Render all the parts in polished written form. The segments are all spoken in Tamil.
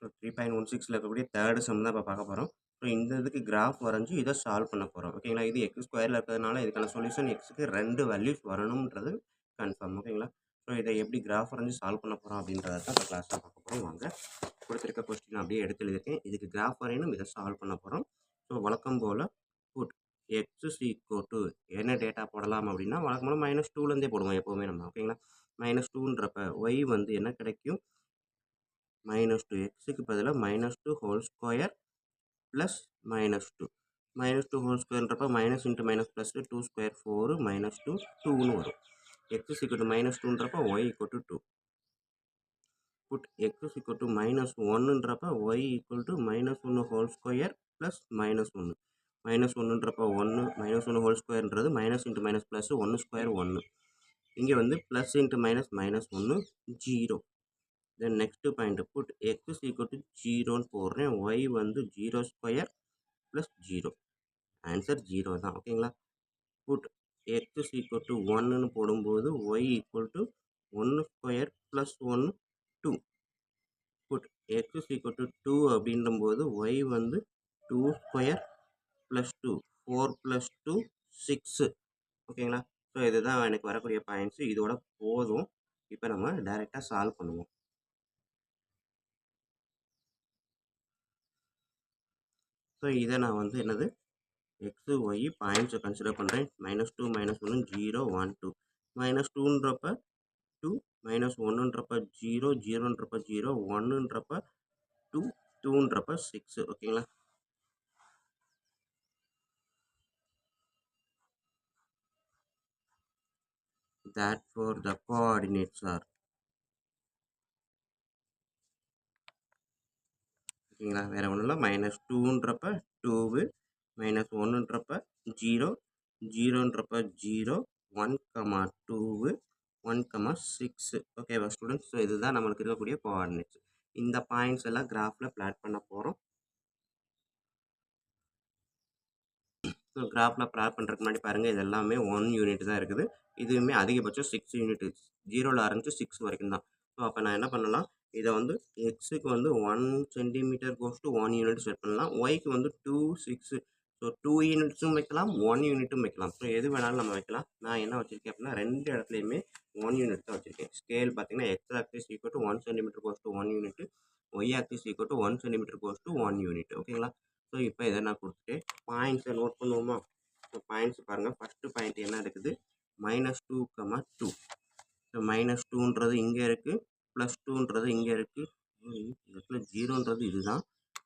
ஸோ 3.16ல் இருக்கக்கூடிய தேர்டு சம் தான் இப்போ பார்க்க போகிறோம். ஸோ இந்த இதுக்கு கிராஃப் வரைஞ்சி இதை சால்வ் பண்ண போகிறோம். ஓகேங்களா? இது எக்ஸ் ஸ்கொயரில் இருக்கிறதுனால இதுக்கான சொல்யூஷன் எக்ஸுக்கு 2 வேல்யூஸ் வரணுன்றது கன்ஃபார்ம். ஓகேங்களா? ஸோ இதை எப்படி கிராஃப் வரைஞ்சி சால்வ் பண்ண போகிறோம் அப்படின்றத தான் இப்போ கிளாஸில் பார்க்க போகிறோம். வாங்க கொடுத்துருக்க கொஸ்டின் அப்படியே எடுத்து எழுதியிருக்கேன். இதுக்கு கிராஃப் வரையணும், இதை சால்வ் பண்ண போகிறோம். ஸோ வழக்கம் போல் put x is equal to என்ன டேட்டா போடலாம் அப்படின்னா வழக்கம் போல் -2லேருந்தே போடுவோம் எப்போவுமே நம்ம. ஓகேங்களா? -2ன்றப்ப ஒய் வந்து என்ன கிடைக்கும், -2 எக்ஸுக்கு பதிலாக -2 ஹோல் ஸ்கொயர் ப்ளஸ் -2 -2 ஹோல் ஸ்கொயர்ன்றப்ப minus into minus plus 2 square 4 -2 2ன்னு வரும். எக்ஸ் இஸ் ஈக்குவல் டு -2ன்றப்ப y equal to 2. Put x is equal to -1ன்றப்ப y equal to -1 whole square plus -1. -1ன்றப்ப 1 -1 ஹோல் ஸ்கொயர்ன்றது minus into minus plus 1 square 1. இங்கே வந்து plus into minus -1 0. Then next point put x is equal to 0ன்னு போடுறேன். ஒய் வந்து 0 ஸ்கொயர் ப்ளஸ் 0. ஆன்சர் 0 தான். ஓகேங்களா? Put x is equal to 1ன்னு போடும்போது y equal to 1 square plus 1 2. Put x is equal to 2 அப்படின்னும்போது ஒய் வந்து 2 ஸ்கொயர் ப்ளஸ் 2 4 ப்ளஸ் 2 6. ஓகேங்களா? ஸோ இதுதான் எனக்கு வரக்கூடிய பாயிண்ட்ஸு. இதோட போதும். இப்போ நம்ம டைரெக்டாக சால்வ் பண்ணுவோம். ஸோ இதை நான் வந்து என்னது எக்ஸு ஒய் பாயிண்ட்ஸை கன்சிடர் பண்ணுறேன். -2 -1 0 1 2. -2ன்றப்ப 2 -1ன்றப்ப 0 0ன்றப்ப 0 1ன்றப்ப 2 2ன்றப்ப 6. ஓகேங்களா? Therefore the coordinates are ஓகேங்களா? வேறு ஒன்றும் இல்லை. -2ன்றப்ப 2 -1ன்றப்ப 0 0ன்றப்ப 0 1, 2 1, 6. ஓகேவா ஸ்டூடெண்ட்ஸ்? ஸோ இதுதான் நம்மளுக்கு இருக்கக்கூடிய கோஆர்டினேட்ஸ். இந்த பாயிண்ட்ஸ் எல்லாம் கிராஃபில் பிளாட் பண்ண போகிறோம். ஸோ கிராஃபில் பிளாட் பண்ணுறதுக்கு முன்னாடி பாருங்கள், இது எல்லாமே 1 யூனிட் தான் இருக்குது. இதுவுமே அதிகபட்சம் 6 யூனிட். 0ல் ஆரம்பித்து 6 வரைக்கும் தான். ஸோ அப்போ நான் என்ன பண்ணலாம், இதை வந்து எக்ஸுக்கு வந்து 1 centimetre goes to 1 unit set பண்ணலாம். ஒய்க்கு வந்து 2 6. ஸோ 2 யூனிட்ஸும் வைக்கலாம், 1 யூனிட்டும் வைக்கலாம். ஸோ எது வேணாலும் நம்ம வைக்கலாம். நான் என்ன வச்சுருக்கேன் அப்படின்னா 2 இடத்துலையுமே 1 யூனிட் தான் வச்சுருக்கேன். ஸ்கேல் பார்த்தீங்கன்னா x axis equal to 1 centimetre goes to 1 unit, y axis equal to 1 centimetre goes to 1 unit. ஓகேங்களா? ஸோ இப்போ இதை நான் கொடுத்துட்டு பாயிண்ட்ஸை நோட் பண்ணுவோமா? ஸோ பாயிண்ட்ஸ் பாருங்கள். ஃபஸ்ட்டு பாயிண்ட் என்ன இருக்குது, -2, 2. ஸோ -2ன்றது இங்கே இருக்குது, +2ன்றது இங்கே இருக்குது. இடத்துல 0ன்றது இதுதான்.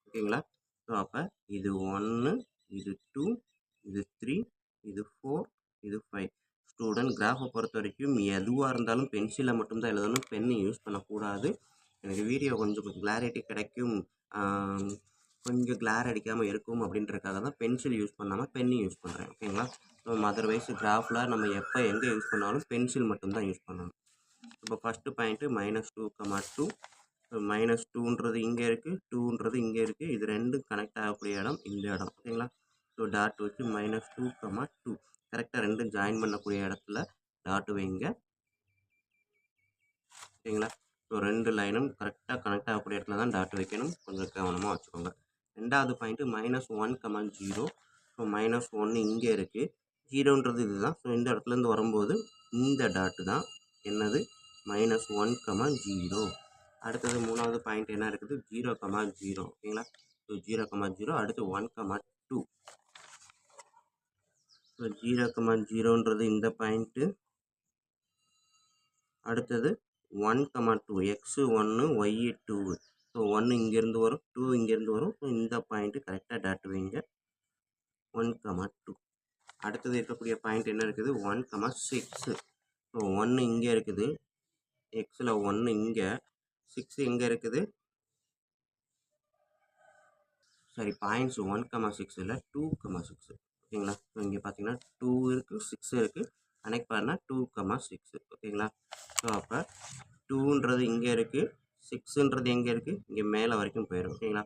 ஓகேங்களா? ஸோ அப்போ இது 1, இது 2, இது 3, இது 4, இது 5. ஸ்டூடெண்ட் கிராஃபை பொறுத்த வரைக்கும் எதுவாக இருந்தாலும் பென்சிலை மட்டும்தான் எழுதணும், பென்னு யூஸ் பண்ணக்கூடாது. எனக்கு வீடியோ கொஞ்சம் கிளாரிட்டி கிடைக்கும், கொஞ்சம் கிளார் அடிக்காமல் இருக்கும் அப்படின்றதுக்காக தான் பென்சில் யூஸ் பண்ணாமல் பென்னு யூஸ் பண்ணுறேன். ஓகேங்களா? ஸோ அதர்வைஸ் கிராஃபில் நம்ம எப்போ எங்கே யூஸ் பண்ணாலும் பென்சில் மட்டும்தான் யூஸ் பண்ணணும். இப்போ ஃபஸ்ட்டு பாயிண்ட்டு -2, 2. -2ன்றது இங்கே இருக்குது, 2ன்றது இங்கே இருக்குது. இது ரெண்டும் கனெக்ட் ஆகக்கூடிய இடம் இந்த இடம். ஓகேங்களா? ஸோ டாட் வச்சு -2, 2 கரெக்டாக ரெண்டும் ஜாயின் பண்ணக்கூடிய இடத்துல டாட் வைங்க. ஓகேங்களா? ஸோ 2 லைனும் கரெக்டாக கனெக்ட் ஆகக்கூடிய இடத்துல தான் டாட் வைக்கணும். கொஞ்சம் கவனமாக வச்சுக்கோங்க. ரெண்டாவது பாயிண்ட்டு -1, 0. ஸோ -1 இங்கே இருக்குது, 0ன்றது இதுதான். ஸோ இந்த இடத்துலேருந்து வரும்போது இந்த டாட்டு தான் என்னது -1, 0. அடுத்தது மூணாவது பாயிண்ட் என்ன இருக்குது, 0, 0. ஓகேங்களா? ஸோ 0, 0. அடுத்து 1, 2. ஸோ 0, 0ன்றது இந்த பாயிண்ட்டு. அடுத்தது 1, 2. X 1, Y 2. ஸோ 1 இங்கேருந்து வரும், 2 இங்கேருந்து வரும். ஸோ இந்த பாயிண்ட்டு கரெக்டாக டாட் வைங்க. 1, 2. அடுத்தது இருக்கக்கூடிய பாயிண்ட் என்ன இருக்குது, 1, 6. ஸோ 1 இங்கே இருக்குது, எக்ஸில் 1 இங்கே, 6 எங்கே இருக்குது, சரி பாயிண்ட்ஸ் 1, 6 இல்லை 2, 6. ஓகேங்களா? ஸோ இங்கே பார்த்தீங்கன்னா 2 இருக்குது, 6 இருக்குது. கனெக்ட் பண்ணால் 2, 6. ஓகேங்களா? ஸோ அப்போ 2ன்றது இங்கே இருக்குது, 6ன்றது எங்கே இருக்குது, இங்கே மேலே வரைக்கும் போயிடும். ஓகேங்களா?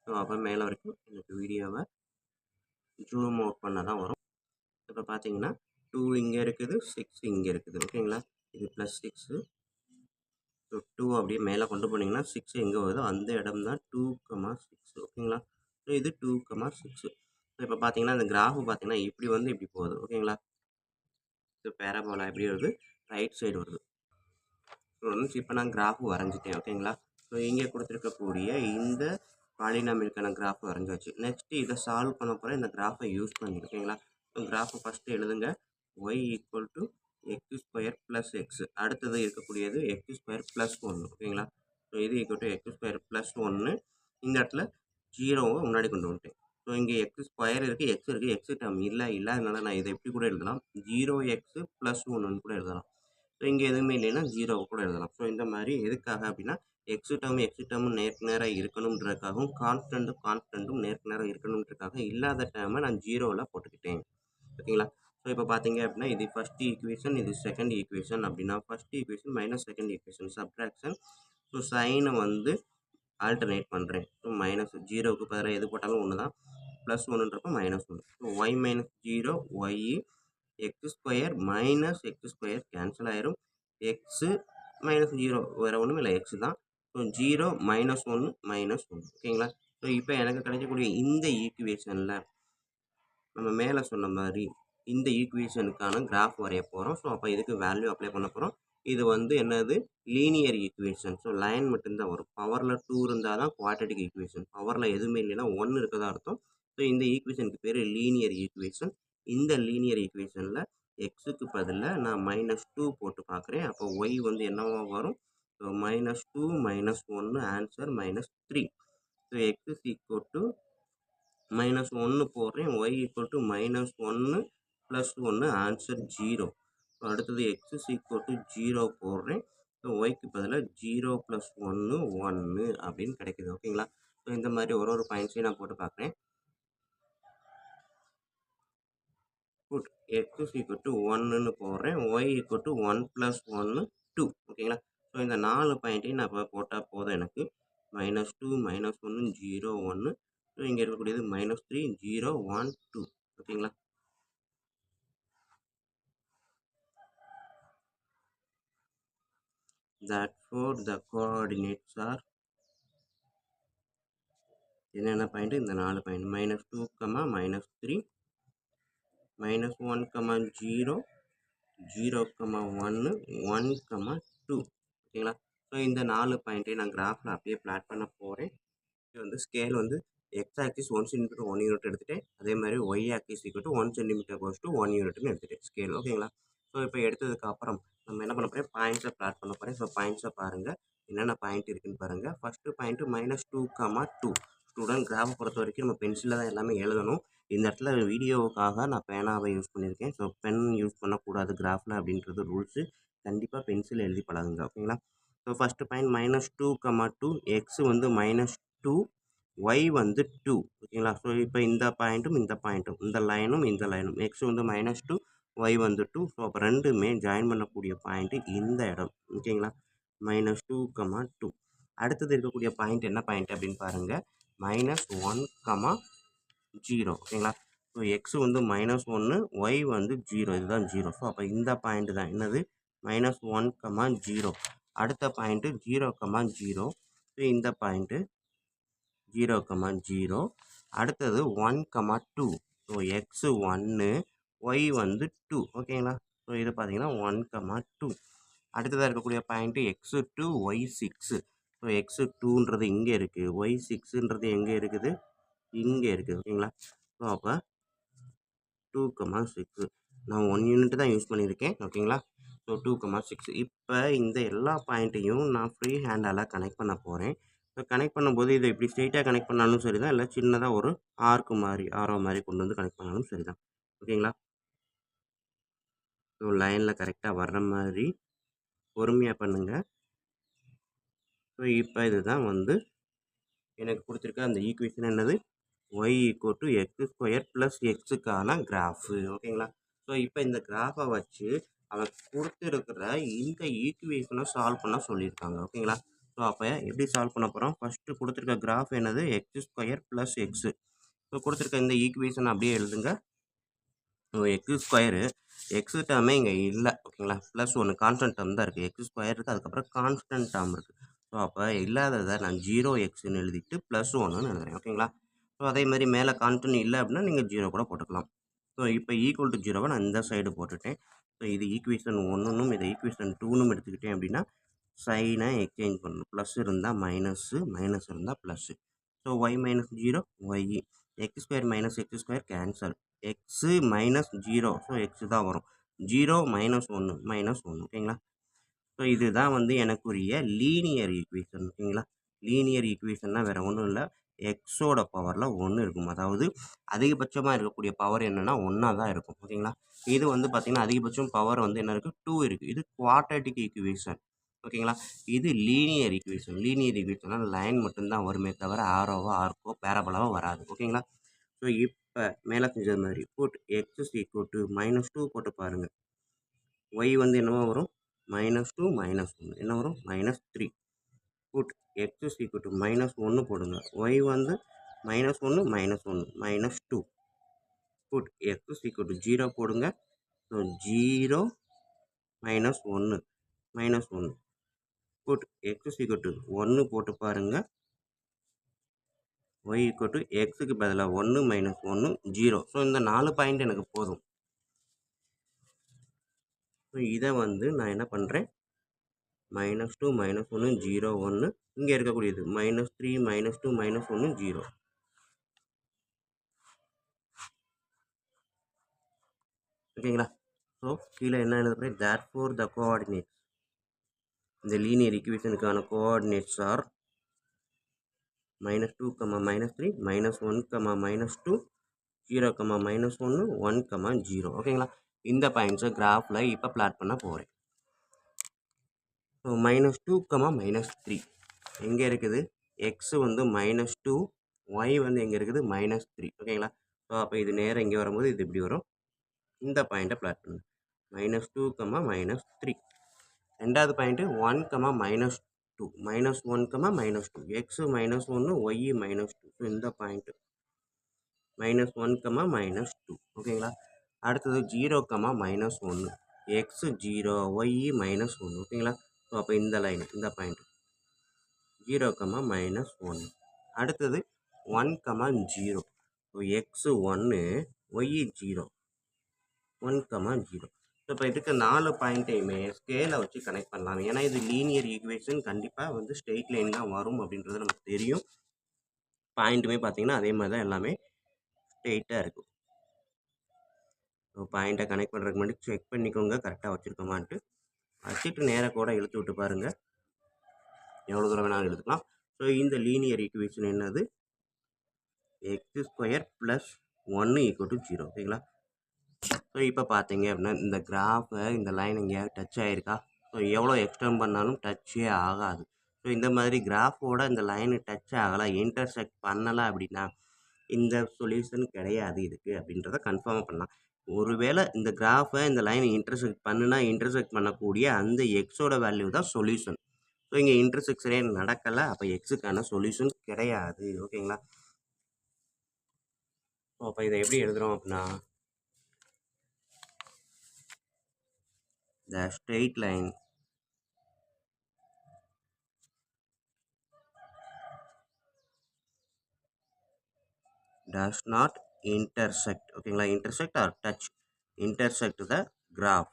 ஸோ அப்போ மேலே வரைக்கும் எனக்கு வீடியோவை ஜூம் அவுட் பண்ண தான் வரும். இப்போ பார்த்தீங்கன்னா 2 இங்கே இருக்குது, 6 இங்கே இருக்குது. ஓகேங்களா? இது +6, ஸோ 2 அப்படியே மேலே கொண்டு போனீங்கன்னா 6 எங்கே வருதோ அந்த இடம் தான் 2,6 ஓகேங்களா. ஸோ இது 2,6. ஸோ இப்போ பார்த்தீங்கன்னா இந்த கிராஃப் பார்த்தீங்கன்னா இப்படி வந்து இப்படி போகுது ஓகேங்களா. ஸோ பேராபோலா எப்படி வருது, ரைட் சைடு வருது. ஸோ இப்போ நான் கிராஃப் வரைஞ்சிட்டேன் ஓகேங்களா. ஸோ இங்கே கொடுத்துருக்கக்கூடிய இந்த பாலினாமியலுக்கான கிராஃப் வரைஞ்சாச்சு. நெக்ஸ்ட்டு இதை சால்வ் பண்ண போகிற இந்த கிராஃபை யூஸ் பண்ணி ஓகேங்களா. ஸோ கிராஃபை ஃபஸ்ட்டு எழுதுங்க. Y equal to x square plus x. அடுத்தது இருக்கக்கூடியது எக்ஸ் ஸ்கொயர் ப்ளஸ் 1 ஓகேங்களா. ஸோ இது equal to x square plus 1. இந்த இடத்துல ஜீரோவை முன்னாடி கொண்டு வந்துட்டேன். ஸோ இங்கே எக்ஸ் ஸ்கொயர் இருக்குது, எக்ஸ் இருக்குது, எக்ஸ் டேர்ம் இல்லாதனால நான் இதை எப்படி கூட எழுதலாம், 0x ப்ளஸ் 1ன்னு கூட எழுதலாம். ஸோ இங்கே எதுவுமே இல்லைன்னா 0 கூட எழுதலாம். ஸோ இந்த மாதிரி எதுக்காக அப்படின்னா எக்ஸ் டேர்மும் நேருக்கு நேராக இருக்கணுன்றதுக்காகவும் கான்ஸ்டண்ட்டும் நேருக்கு நேராக இருக்கணுன்றதுக்காக இல்லாத டேர்மை நான் 0வில் போட்டுக்கிட்டேன் ஓகேங்களா. ஸோ இப்போ பார்த்தீங்க அப்படின்னா இது ஃபஸ்ட் ஈக்குவேஷன், இது செகண்ட் ஈக்குவேஷன் அப்படின்னா first equation minus second equation subtraction. So சைனை வந்து ஆல்டர்னேட் பண்ணுறேன். ஸோ மைனஸ் 0க்கு பதிலாக எது போட்டாலும் ஒன்று தான், ப்ளஸ் 1ன்றப்போ -1. So y minus 0 y x square minus x square cancel ஆயிரும். எக்ஸு மைனஸ் 0 வேறு ஒன்றும் இல்லை, எக்ஸ் தான். ஸோ 0 -1 -1 ஓகேங்களா. ஸோ இப்போ எனக்கு கிடைக்கக்கூடிய இந்த ஈக்குவேஷனில் நம்ம மேலே சொன்ன மாதிரி இந்த ஈக்குவேஷனுக்கான கிராஃப் வரைய போகிறோம். ஸோ அப்போ இதுக்கு வேல்யூ அப்ளை பண்ண போகிறோம். இது வந்து என்னது, லீனியர் ஈக்குவேஷன். ஸோ லைன் மட்டும்தான் வரும். பவரில் 2 இருந்தால் தான் குவாட்ரட்டிக் ஈக்குவேஷன், பவரில் எதுவுமே இல்லைன்னா 1 இருக்கதா அர்த்தம். ஸோ இந்த ஈக்குவேஷனுக்கு பேர் லீனியர் ஈக்குவேஷன். இந்த லீனியர் ஈக்குவேஷனில் எக்ஸுக்கு பதிலாக நான் -2 போட்டு பார்க்குறேன். அப்போ ஒய் வந்து என்னவா வரும், so -2 -1 answer -3. So x is equal to -1 போடுறேன், y equal to -1 plus 1 answer 0. So அடுத்தது எக்ஸ் இஸ் ஈக்குவல் டு 0 போடுறேன். ஸோ ஒய்க்கு பதிலாக 0 ப்ளஸ் 1 1 அப்படின்னு கிடைக்குது ஓகேங்களா. ஸோ இந்த மாதிரி ஒரு பாயிண்ட்ஸையும் நான் போட்டு பார்க்குறேன். Put x is equal to 1ன்னு போடுறேன், ஒய் ஈக்குவல் டு 1 ப்ளஸ் 1 2 ஓகேங்களா. ஸோ இந்த 4 பாயிண்ட்டையும் நான் இப்போ போட்டால் போதும் எனக்கு. -2 -1 0 1. ஸோ இங்கே இருக்கக்கூடியது -3 0 1 2 ஓகேங்களா. Therefore the coordinates are என்னென்ன பாயிண்ட், இந்த 4 பாயிண்ட் -2, -3, -1, 0, 0, 1, 1, 2 ஓகேங்களா. ஸோ இந்த 4 பாயிண்ட்டையும் நான் கிராஃபில் அப்படியே பிளாட் பண்ண போகிறேன். இது வந்து ஸ்கேல் வந்து எக்ஸ் ஆக்சிஸ் 1 சென்டிமீட்டர் 1 யூனிட் எடுத்துகிட்டேன். அதே மாதிரி y axis equal 1 centimetre goes to 1 யூனிட்னு எடுத்துகிட்டேன் ஸ்கேல் ஓகேங்களா. ஸோ இப்போ எடுத்ததுக்கு அப்புறம் நம்ம என்ன பண்ண போகிறேன், பாயிண்ட்ஸை பிளாட் பண்ண போகிறேன். ஸோ பாயிண்ட்ஸை பாருங்கள், என்னென்ன பாயிண்ட் இருக்குன்னு பாருங்கள். First point -2, 2. ஸ்டூடெண்ட் கிராஃபை பொறுத்த வரைக்கும் நம்ம பென்சிலில் தான் எல்லாமே எழுதணும். இந்த இடத்துல வீடியோவுக்காக நான் பேனாவை யூஸ் பண்ணியிருக்கேன். ஸோ பென் யூஸ் பண்ணக்கூடாது கிராஃபில் அப்படின்றது ரூல்ஸு. கண்டிப்பாக பென்சில் எழுதி பழகுங்க ஓகேங்களா. ஸோ ஃபஸ்ட்டு பாயிண்ட் -2, 2, எக்ஸ் வந்து -2, ஒய் வந்து 2 ஓகேங்களா. ஸோ இப்போ இந்த பாயிண்ட்டும் இந்த லைனும் எக்ஸ் வந்து -2, ஒய் வந்து 2. ஸோ அப்போ ரெண்டுமே ஜாயின் பண்ணக்கூடிய பாயிண்ட்டு இந்த இடம் ஓகேங்களா, -2, 2. அடுத்தது இருக்கக்கூடிய பாயிண்ட் என்ன பாயிண்ட் அப்படின்னு பாருங்கள், -1, 0 ஓகேங்களா. ஸோ எக்ஸ் வந்து -1, ஒய் வந்து 0, இதுதான் 0. ஸோ அப்போ இந்த பாயிண்ட் தான் என்னது, -1, 0. அடுத்த பாயிண்ட்டு 0, 0. ஸோ இந்த பாயிண்ட்டு 0, 0. அடுத்தது 1, 2. ஸோ எக்ஸ் 1, ஒய் வந்து 2 ஓகேங்களா. ஸோ இது பார்த்தீங்கன்னா 1, 2. அடுத்ததாக இருக்கக்கூடிய point x 2, y 6. So x 2ன்றது இங்கே இருக்குது, ஒய் 6ன்றது எங்கே இருக்குது, இங்கே இருக்குது ஓகேங்களா. ஸோ அப்போ 2, 6 நான் 1 யூனிட் தான் யூஸ் பண்ணியிருக்கேன் ஓகேங்களா. ஸோ 2, 6. இப்போ இந்த எல்லா பாயிண்ட்டையும் நான் ஃப்ரீ ஹேண்டால் கனெக்ட் பண்ண போகிறேன். ஸோ கனெக்ட் பண்ணும்போது இதை இப்படி ஸ்ட்ரெயிட்டாக கனெக்ட் பண்ணாலும் சரி தான், இல்லை சின்னதாக ஒரு ஆரோ மாதிரி கொண்டு வந்து கனெக்ட் பண்ணாலும் சரி தான் ஓகேங்களா. ஸோ லைனில் கரெக்டாக வர்ற மாதிரி பொறுமையாக பண்ணுங்கள். ஸோ இப்போ இதுதான் வந்து எனக்கு கொடுத்துருக்க அந்த ஈக்குவேஷன் என்னது, y equal to x square plus எக்ஸுக்கான கிராஃபு ஓகேங்களா. ஸோ இப்போ இந்த கிராஃபை வச்சு அவன் கொடுத்துருக்கிற இந்த ஈக்குவேஷனை சால்வ் பண்ண சொல்லியிருக்காங்க ஓகேங்களா. ஸோ அப்போ எப்படி சால்வ் பண்ண போகிறோம், ஃபஸ்ட்டு கொடுத்துருக்க கிராஃப் என்னது, X square plus x. So கொடுத்துருக்க இந்த ஈக்குவேஷன் அப்படியே எழுதுங்க. ஸோ எக்ஸ் ஸ்கொயரு எக்ஸ் டேர்மே இங்கே இல்லை. ஓகேங்களா? +1 கான்ஸ்டன்ட் டேர்ம் தான் இருக்குது. எக்ஸ் ஸ்கொயர் இருக்குது. அதுக்கப்புறம் கான்ஸ்டன்ட் டேர்ம் இருக்குது. ஸோ அப்போ இல்லாததை நான் 0xன்னு எழுதிட்டு +1ன்னு எழுதுறேன். ஓகேங்களா? ஸோ அதேமாதிரி மேலே கான்ஸ்டன்ட் இல்லை அப்படின்னா நீங்கள் 0 கூட போட்டுக்கலாம். ஸோ இப்போ ஈக்குவல் டு 0வை நான் இந்த சைடு போட்டுட்டேன். ஸோ இது ஈக்குவேஷன் 1ன்னும் இதை ஈக்குவேஷன் 2ன்னும் எடுத்துக்கிட்டேன் அப்படின்னா சைனை எக்ஸ்சேஞ்ச் பண்ணணும். ப்ளஸ் இருந்தால் மைனஸு, மைனஸ் இருந்தால் plus. So y minus 0 y, x square minus x square cancel, x minus 0 so x தான் வரும். 0 -1 -1 ஓகேங்களா? ஸோ இதுதான் வந்து எனக்குரிய லீனியர் ஈக்குவேஷன். ஓகேங்களா? லீனியர் ஈக்குவேஷன்னா வேறு ஒன்றும் இல்லை, எக்ஸோட பவரில் 1 இருக்கும். அதாவது அதிகபட்சமாக இருக்கக்கூடிய பவர் என்னென்னா 1ஆக தான் இருக்கும். ஓகேங்களா? இது வந்து பார்த்திங்கன்னா அதிகபட்சம் பவர் வந்து என்ன இருக்குது 2 இருக்குது. இது குவாட்ரேட்டிக் ஈக்குவேஷன். ஓகேங்களா? இது லீனியர் ஈக்குவேஷன். லீனியர் ஈக்குவேஷனால் லைன் மட்டும்தான் வருமே தவிர ஆரோவோ ஆர்க்கோ பேரபோலாவோ வராது. ஓகேங்களா? ஸோ இப்போ மேலே செஞ்சது மாதிரி புட் எக்ஸ் ஈக்குவல் டு -2 போட்டு பாருங்கள். ஒய் வந்து என்னவோ வரும் -2 -1 என்ன வரும் -3. புட் எக்ஸ் ஈக்குவல் டு -1 போடுங்க. ஒய் வந்து -1 -1 -2. புட் எக்ஸ் ஈக்குவல் டு 0 போடுங்க. So 0 -1 -1. Put x equal to 1 போட்டு பாருங்கள். ஒய் ஈக்குவல் டு எக்ஸுக்கு பதிலாக 1 -1 0. ஸோ இந்த 4 பாயிண்ட் எனக்கு போதும். ஸோ இதை வந்து நான் என்ன பண்ணுறேன், -2 -1 0 1 இங்கே இருக்கக்கூடியது -3 -2 -1 0. ஓகேங்களா? ஸோ கீழே என்ன எழுதுறேன், therefore the coordinates, இந்த லீனியர் ஈக்குவேஷனுக்கான கோஆர்டினேட்ஸ் ஆர் -2, -3, -1, -2, 0, -1, 1, 0. ஓகேங்களா? இந்த பாயிண்ட்ஸை கிராஃபில் இப்போ பிளாட் பண்ண போகிறேன். ஸோ -2, -3 எங்கே இருக்குது, எக்ஸ் வந்து -2, ஒய் வந்து எங்கே இருக்குது -3. ஓகேங்களா? ஸோ அப்போ இது நேரம் இங்கே வரும்போது இது இப்படி வரும். இந்த பாயிண்ட்டை பிளாட் பண்ணுங்க. -2, -3. ரெண்டாவது பாயிண்ட்டு 1, -2, -1, -2, எக்ஸு -1 ஒய் -2. ஸோ இந்த பாயிண்ட்டு -1, -2. ஓகேங்களா? அடுத்தது 0, -1, எக்ஸு 0 ஒய் -1. ஓகேங்களா? ஸோ அப்போ இந்த லைன் இந்த பாயிண்ட் 0, -1. அடுத்தது 1, 0. So x 1 Y 0 1, 0. ஸோ இப்போ இதுக்கு 4 பாயிண்ட்டையுமே ஸ்கேலை வச்சு கனெக்ட் பண்ணலாம். ஏன்னா இது லீனியர் ஈக்குவேஷன், கண்டிப்பாக வந்து ஸ்ட்ரெயிட் லைன் தான் வரும் அப்படின்றது நமக்கு தெரியும். பாயிண்ட்டுமே பார்த்தீங்கன்னா அதே மாதிரி தான் எல்லாமே ஸ்ட்ரெயிட்டாக இருக்கும். ஸோ பாயிண்ட்டை கனெக்ட் பண்ணுறதுக்கு முன்னாடி செக் பண்ணிக்கோங்க கரெக்டாக வச்சுருக்கோமான்ட்டு. வச்சுட்டு நேராக கூட இழுத்து விட்டு பாருங்கள், எவ்வளோ தூரம் வேணாலும் எடுத்துக்கலாம். ஸோ இந்த லீனியர் ஈக்குவேஷன் என்னது, X square plus 1 equal to 0. ஓகேங்களா? ஸோ இப்போ பார்த்தீங்க அப்படின்னா இந்த கிராஃபை இந்த லைன் எங்கேயாவது டச் ஆகிருக்கா, ஸோ எவ்வளோ எக்ஸ்டெண்ட் பண்ணாலும் டச்சே ஆகாது. ஸோ இந்த மாதிரி கிராஃபோட இந்த லைனு டச் ஆகலை, இன்டர்செக்ட் பண்ணலை அப்படின்னா இந்த சொல்யூஷன் கிடையாது இதுக்கு அப்படின்றத கன்ஃபார்மாக பண்ணலாம். ஒருவேளை இந்த கிராஃபை இந்த லைனை இன்டர்செக்ட் பண்ணுனா இன்டர்செக்ட் பண்ணக்கூடிய அந்த எக்ஸோட வேல்யூ தான் சொல்யூஷன். ஸோ இங்கே இன்டர்செக்ஷனே நடக்கலை, அப்போ எக்ஸுக்கான சொல்யூஷன் கிடையாது. ஓகேங்களா? ஸோ அப்போ இதை எப்படி எழுதுகிறோம் அப்படின்னா, the straight line does not intersect. ஓகேங்களா? intersect or touch, intersect the graph.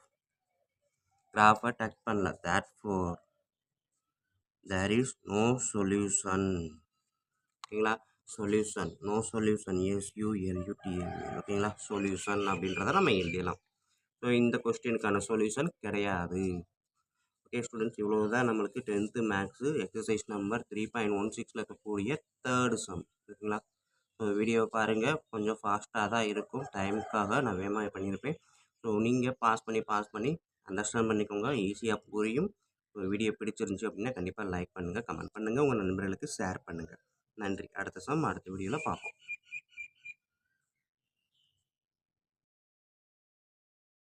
கிராஃபை டச் பண்ணல, therefore there is no solution. ஓகேங்களா? Solution, no solution, SULUTION. ஓகேங்களா? சொல்யூஷன் அப்படின்றத நம்ம எழுதிடலாம். ஸோ இந்த கொஸ்டினுக்கான சொல்யூஷன் கிடையாது. ஓகே ஸ்டூடெண்ட்ஸ், இவ்வளோ தான் நம்மளுக்கு 10th மேக்ஸு எக்ஸசைஸ் நம்பர் 3.16 இருக்கக்கூடிய தேர்டு சம். ஓகேங்களா? ஸோ வீடியோவை பாருங்கள், கொஞ்சம் ஃபாஸ்ட்டாக தான் இருக்கும், டைமுக்காக நான் வேகமாக பண்ணியிருப்பேன். ஸோ நீங்கள் பாஸ் பண்ணி அண்டர்ஸ்டாண்ட் பண்ணிக்கோங்க, ஈஸியாக புரியும். ஸோ வீடியோ பிடிச்சிருந்துச்சி அப்படின்னா கண்டிப்பாக லைக் பண்ணுங்கள், கமெண்ட் பண்ணுங்கள், உங்கள் நண்பர்களுக்கு ஷேர் பண்ணுங்கள். நன்றி. அடுத்த சம் அடுத்த வீடியோவில் பார்ப்போம்.